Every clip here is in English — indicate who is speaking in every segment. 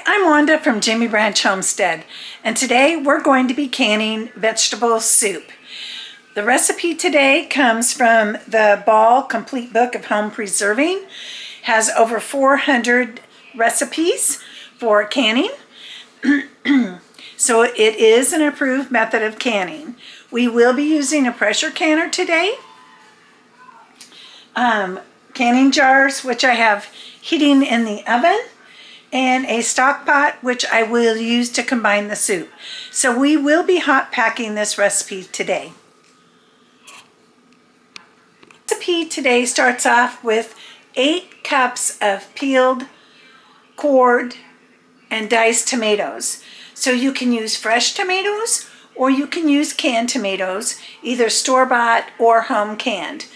Speaker 1: Hi, I'm Wanda from Jimmy Branch Homestead, and today we're going to be canning vegetable soup. The recipe today comes from the Ball Complete Book of Home Preserving. Has over 400 recipes for canning. So it is an approved method of canning. We will be using a pressure canner today. Canning jars, which I have heating in the oven, and a stock pot, which I will use to combine the soup. So we will be hot packing this recipe today. The recipe today starts off with 8 cups of peeled, cored, and diced tomatoes. So you can use fresh tomatoes or you can use canned tomatoes, either store-bought or home canned.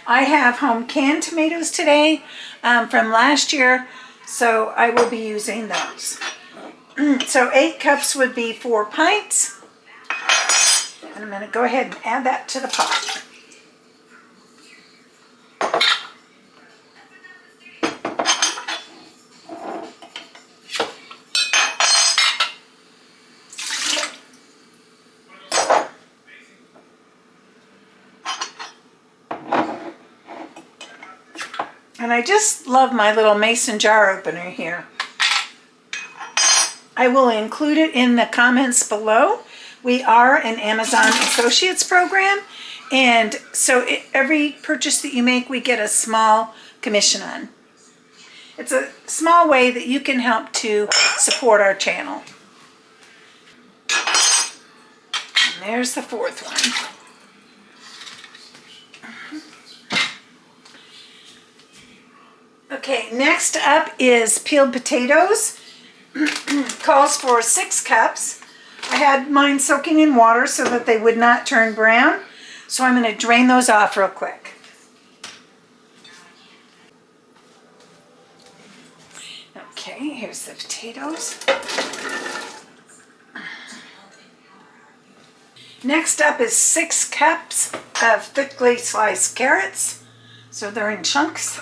Speaker 1: I have home canned tomatoes today from last year, so I will be using those. So 8 cups would be 4 pints. And I'm going to go ahead and add that to the pot. And I just love my little mason jar opener here. I will include it in the comments below. We are an Amazon Associates program, and so every purchase that you make, we get a small commission on. It's a small way that you can help to support our channel. And there's the 4th one. Okay, next up is peeled potatoes. Calls for 6 cups. I had mine soaking in water so that they would not turn brown. So I'm going to drain those off real quick. Okay, here's the potatoes. Next up is 6 cups of thickly sliced carrots. So they're in chunks.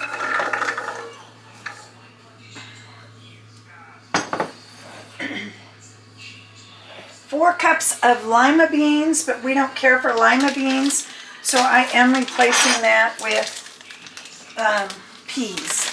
Speaker 1: 4 cups of lima beans, but we don't care for lima beans, so I am replacing that with peas.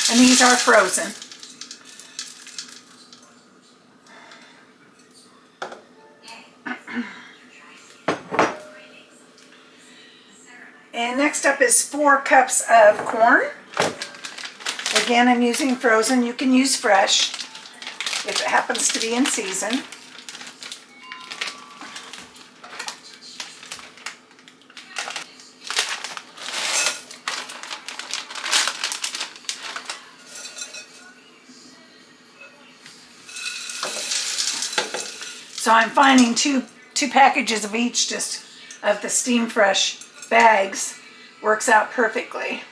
Speaker 1: And these are frozen. And next up is 4 cups of corn. Again, I'm using frozen. You can use fresh if it happens to be in season. So I'm finding two packages of each, just of the Steam Fresh bags, works out perfectly,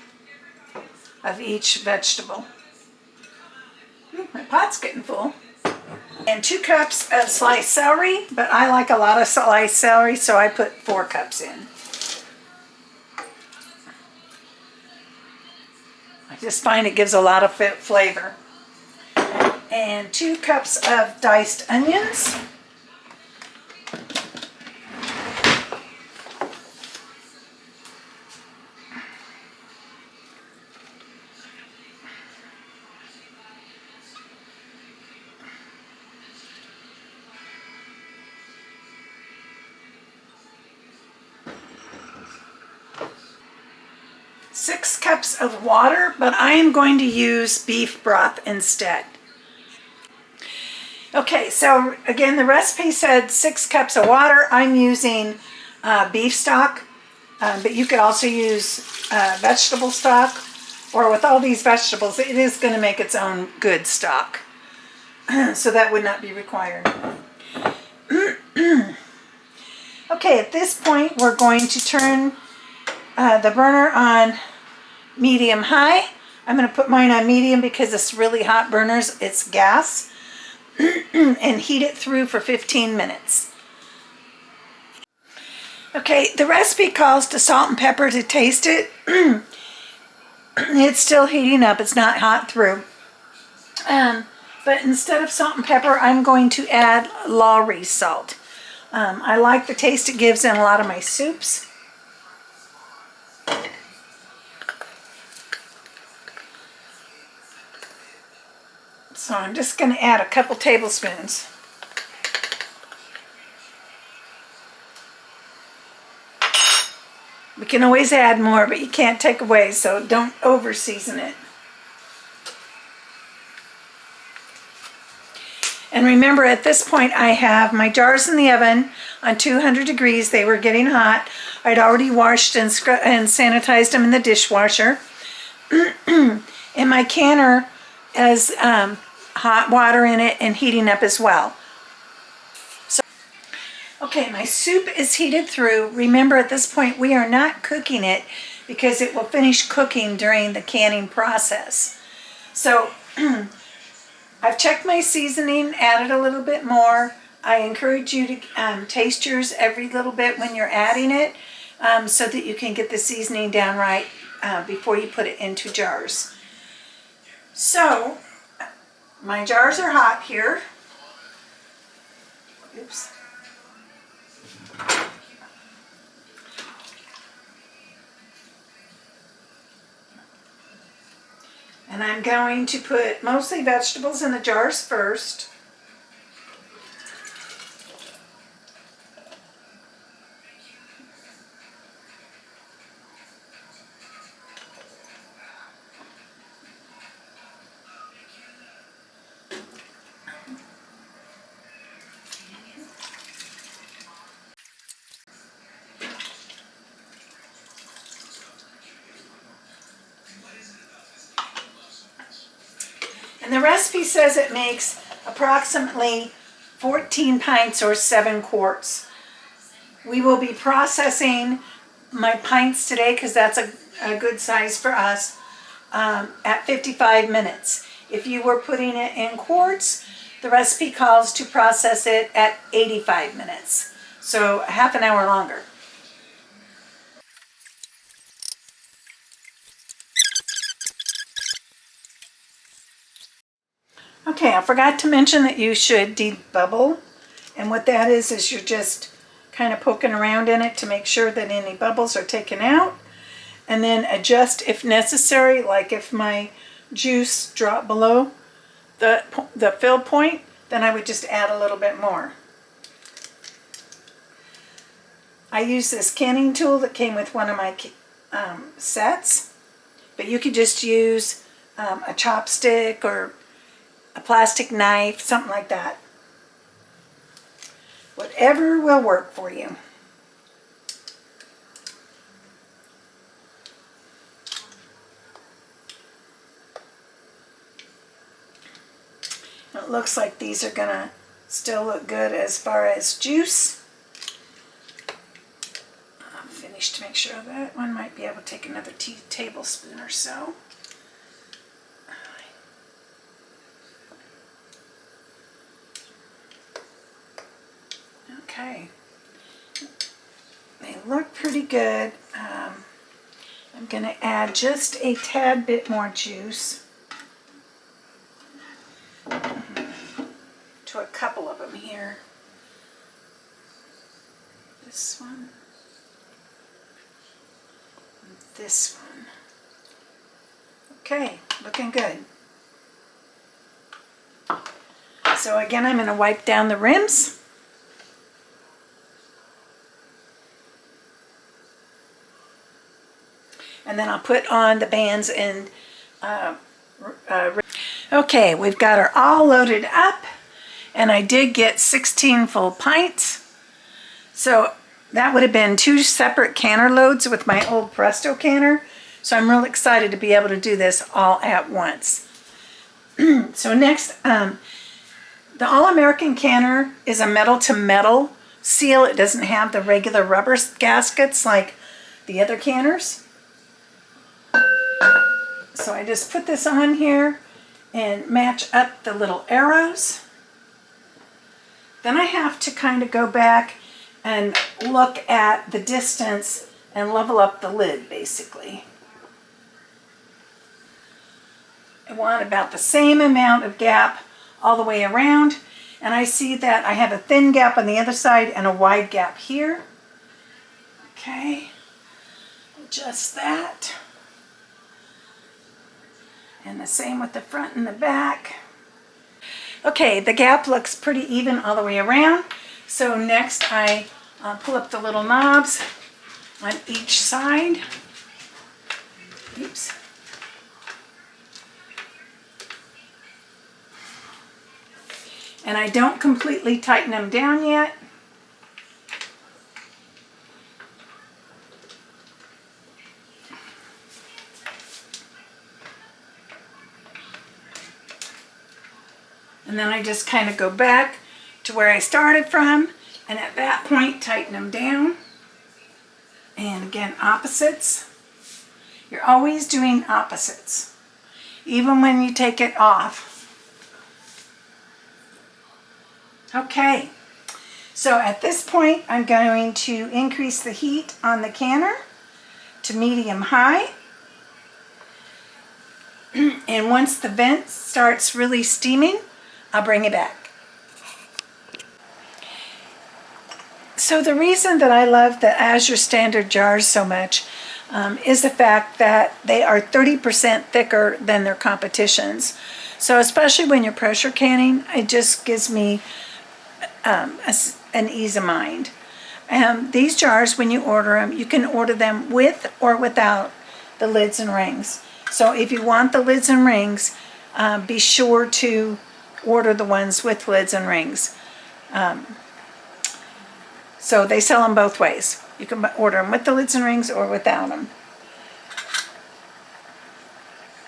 Speaker 1: of each vegetable. My pot's getting full. And 2 cups of sliced celery, but I like a lot of sliced celery, so I put 4 cups in. I just find it gives a lot of flavor. And 2 cups of diced onions. Six cups of water, but I am going to use beef broth instead. Okay, so again, the recipe said 6 cups of water. I'm using beef stock, but you could also use vegetable stock, or with all these vegetables, it is going to make its own good stock. So that would not be required. Okay, at this point, we're going to turn the burner on medium high. I'm going to put mine on medium because it's really hot burners. It's gas. And heat it through for 15 minutes. Okay, the recipe calls to salt and pepper to taste it. It's still heating up. It's not hot through. But instead of salt and pepper, I'm going to add Lawry salt. I like the taste it gives in a lot of my soups. So I'm just going to add a couple tablespoons. We can always add more, but you can't take away, so don't over season it. And remember, at this point, I have my jars in the oven on 200 degrees. They were getting hot. I'd already washed and sanitized them in the dishwasher. And my canner has hot water in it and heating up as well. So, okay, my soup is heated through. Remember, at this point, we are not cooking it because it will finish cooking during the canning process. So, I've checked my seasoning, added a little bit more. I encourage you to taste yours every little bit when you're adding it so that you can get the seasoning down right before you put it into jars. So, my jars are hot here. Oops. And I'm going to put mostly vegetables in the jars first. And the recipe says it makes approximately 14 pints or 7 quarts. We will be processing my pints today because that's a good size for us at 55 minutes. If you were putting it in quarts, the recipe calls to process it at 85 minutes. So a half an hour longer. Okay, I forgot to mention that you should debubble. And what that is you're just kind of poking around in it to make sure that any bubbles are taken out. And then adjust if necessary, like if my juice dropped below the fill point, then I would just add a little bit more. I use this canning tool that came with one of my sets, but you could just use a chopstick or a plastic knife, something like that. Whatever will work for you. It looks like these are gonna still look good as far as juice. I'm finished to make sure that one might be able to take another tablespoon or so. Okay, they look pretty good. I'm going to add just a tad bit more juice to a couple of them here. This one, and this one. Okay, looking good. So again, I'm going to wipe down the rims. And then I'll put on the bands and okay, we've got her all loaded up, and I did get 16 full pints. So that would have been 2 separate canner loads with my old Presto canner. So I'm real excited to be able to do this all at once. So next, the All-American canner is a metal to metal seal. It doesn't have the regular rubber gaskets like the other canners. So I just put this on here and match up the little arrows. Then I have to kind of go back and look at the distance and level up the lid, basically. I want about the same amount of gap all the way around, and I see that I have a thin gap on the other side and a wide gap here. Okay, adjust that. And the same with the front and the back. Okay, the gap looks pretty even all the way around. So next I pull up the little knobs on each side. Oops. And I don't completely tighten them down yet. And then I just kind of go back to where I started from, and at that point tighten them down. And again, opposites. You're always doing opposites, even when you take it off. Okay, so at this point I'm going to increase the heat on the canner to medium high. And once the vent starts really steaming, I'll bring it back. So the reason that I love the Azure Standard jars so much is the fact that they are 30% thicker than their competitions. So especially when you're pressure canning, it just gives me an ease of mind. These jars, when you order them, you can order them with or without the lids and rings. So if you want the lids and rings, be sure to order the ones with lids and rings. So they sell them both ways. You can order them with the lids and rings or without them.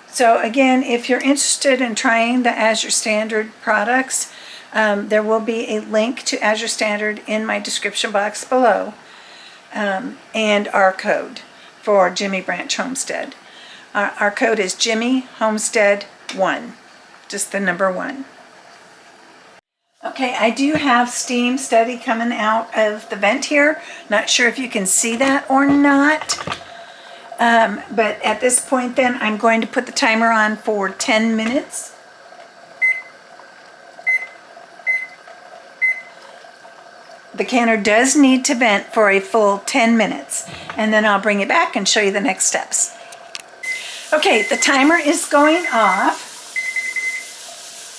Speaker 1: So again, if you're interested in trying the Azure Standard products, there will be a link to Azure Standard in my description box below, and our code for Jimmy Branch Homestead. Our code is Jimmy Homestead 1, just the number 1. Okay, I do have steam steady coming out of the vent here. Not sure if you can see that or not. But at this point then, I'm going to put the timer on for 10 minutes. The canner does need to vent for a full 10 minutes, and then I'll bring it back and show you the next steps. Okay, the timer is going off.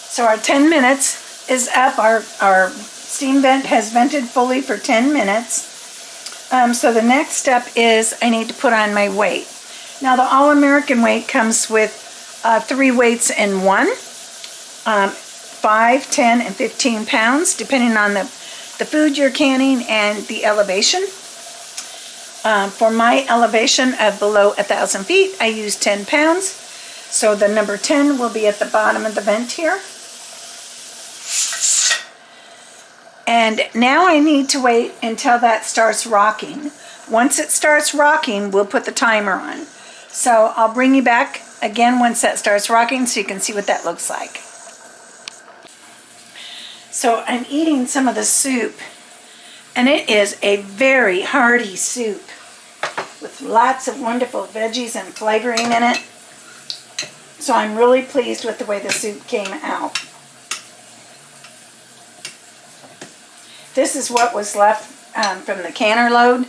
Speaker 1: So our 10 minutes is up. Our steam vent has vented fully for 10 minutes. So the next step is I need to put on my weight. Now the All-American weight comes with 3 weights in one, 5, 10, and 15 pounds, depending on the food you're canning and the elevation. For my elevation of below 1,000 feet, I use 10 pounds. So the number 10 will be at the bottom of the vent here. And now I need to wait until that starts rocking. Once it starts rocking, we'll put the timer on. So I'll bring you back again once that starts rocking so you can see what that looks like. So I'm eating some of the soup, and it is a very hearty soup with lots of wonderful veggies and flavoring in it. So I'm really pleased with the way the soup came out. This is what was left from the canner load,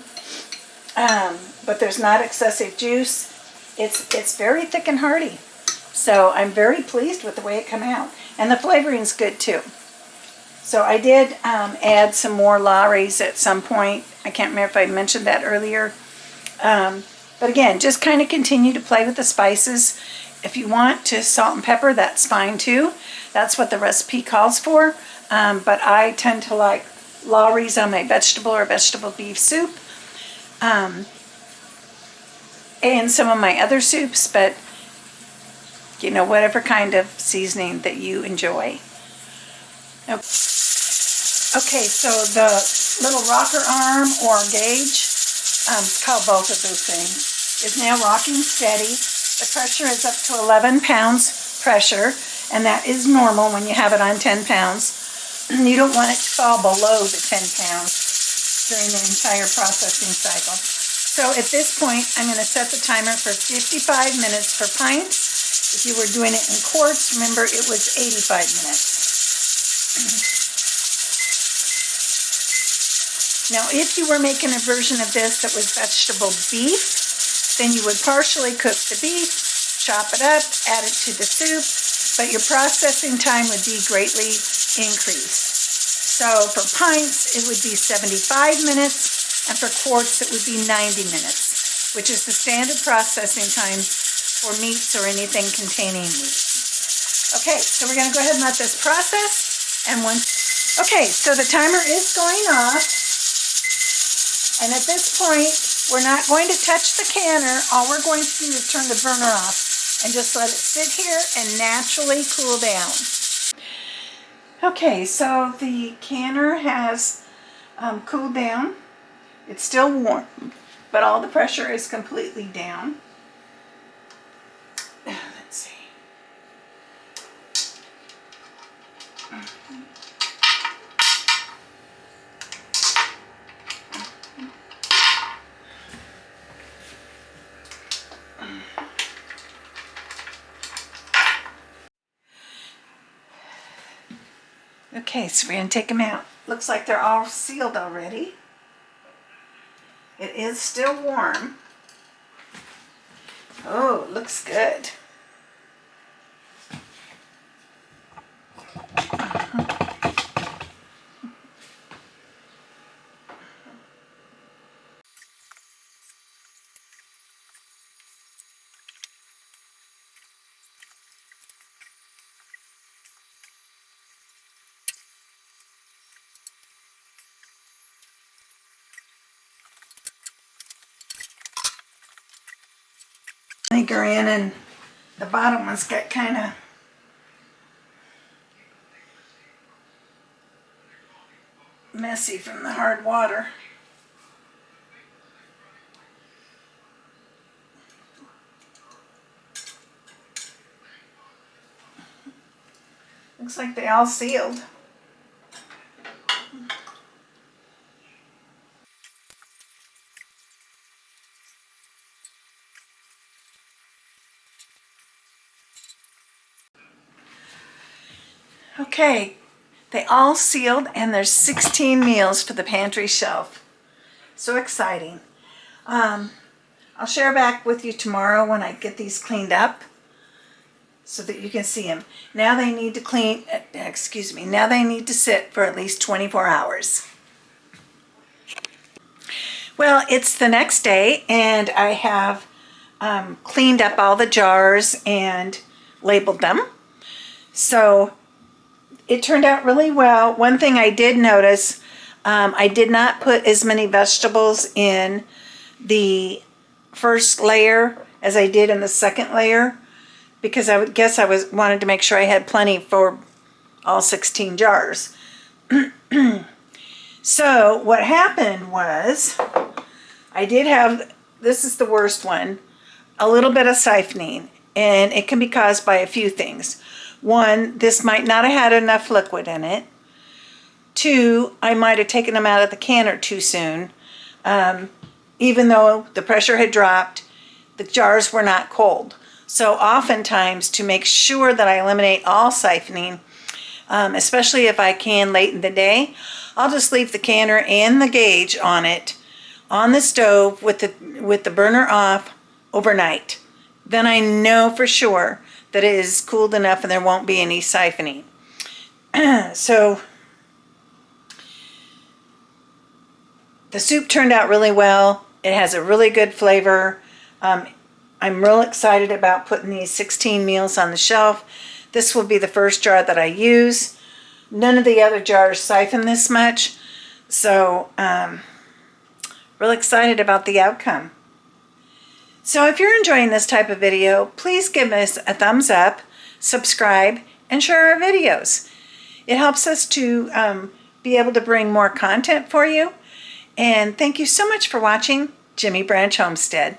Speaker 1: but there's not excessive juice. It's very thick and hearty. So I'm very pleased with the way it came out. And the flavoring's good too. So I did add some more Lawry's at some point. I can't remember if I mentioned that earlier. But again, just kind of continue to play with the spices. If you want to salt and pepper, that's fine too. That's what the recipe calls for. But I tend to like Lawry's on my vegetable or vegetable beef soup. And some of my other soups, but you know, whatever kind of seasoning that you enjoy. Okay, so the little rocker arm or gauge call both of those things, is now rocking steady. The pressure is up to 11 pounds pressure, and that is normal when you have it on 10 pounds. You don't want it to fall below the 10 pounds during the entire processing cycle. So at this point, I'm going to set the timer for 55 minutes for pints. If you were doing it in quarts, remember it was 85 minutes. Now, if you were making a version of this that was vegetable beef, then you would partially cook the beef, chop it up, add it to the soup, but your processing time would be greatly increased. So for pints, it would be 75 minutes, and for quarts, it would be 90 minutes, which is the standard processing time for meats or anything containing meat. Okay, so we're going to go ahead and let this process, and okay, so the timer is going off. And at this point, we're not going to touch the canner. All we're going to do is turn the burner off and just let it sit here and naturally cool down. Okay, so the canner has cooled down. It's still warm, but all the pressure is completely down. Let's see. Okay, so we're going to take them out. Looks like they're all sealed already. It is still warm. Oh, it looks good. Anchor in, and the bottom ones got kind of messy from the hard water. Looks like they all sealed. Okay, they all sealed, and there's 16 meals for the pantry shelf. So exciting. I'll share back with you tomorrow when I get these cleaned up so that you can see them. Now they need to now they need to sit for at least 24 hours. Well, it's the next day, and I have cleaned up all the jars and labeled them. So it turned out really well. One thing I did notice, I did not put as many vegetables in the first layer as I did in the second layer, because I would guess I wanted to make sure I had plenty for all 16 jars. So what happened was, I did have, this is the worst one, a little bit of siphoning, and it can be caused by a few things. One, this might not have had enough liquid in it. Two, I might have taken them out of the canner too soon. Even though the pressure had dropped, the jars were not cold. So oftentimes, to make sure that I eliminate all siphoning, especially if I can late in the day, I'll just leave the canner and the gauge on it on the stove with the burner off overnight. Then I know for sure that it is cooled enough and there won't be any siphoning. So the soup turned out really well. It has a really good flavor. I'm real excited about putting these 16 meals on the shelf. This will be the first jar that I use. None of the other jars siphon this much. So real excited about the outcome. So if you're enjoying this type of video, please give us a thumbs up, subscribe, and share our videos. It helps us to be able to bring more content for you. And thank you so much for watching. Jimmy Branch Homestead.